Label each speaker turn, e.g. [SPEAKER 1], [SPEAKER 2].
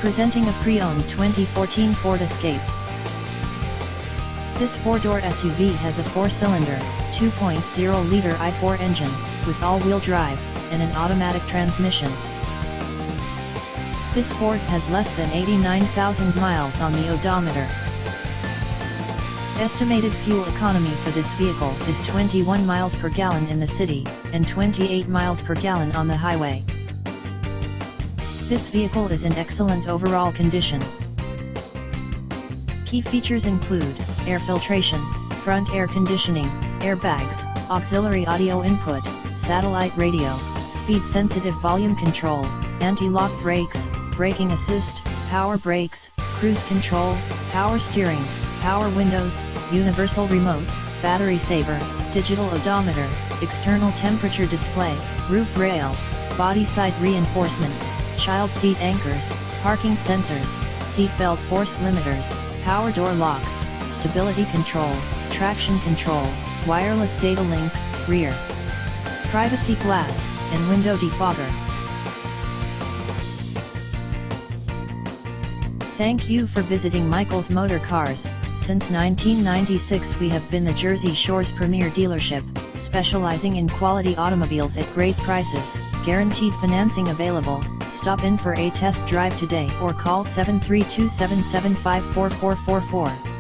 [SPEAKER 1] Presenting a pre-owned 2014 Ford Escape. This four-door SUV has a four-cylinder, 2.0-liter i4 engine, with all-wheel drive, and an automatic transmission. This Ford has less than 89,000 miles on the odometer. Estimated fuel economy for this vehicle is 21 miles per gallon in the city, and 28 miles per gallon on the highway. This vehicle is in excellent overall condition. Key features include air filtration, front air conditioning, airbags, auxiliary audio input, satellite radio, speed-sensitive volume control, anti-lock brakes, braking assist, power brakes, cruise control, power steering, power windows, universal remote, battery saver, digital odometer, external temperature display, roof rails, body side reinforcements, child seat anchors, parking sensors, seat belt force limiters, power door locks, stability control, traction control, wireless data link, rear privacy glass, and window defogger. Thank you for visiting Michael's Motorcars. Since 1996 we have been the Jersey Shore's premier dealership, specializing in quality automobiles at great prices, guaranteed financing available. Stop in for a test drive today or call 732-775-4444.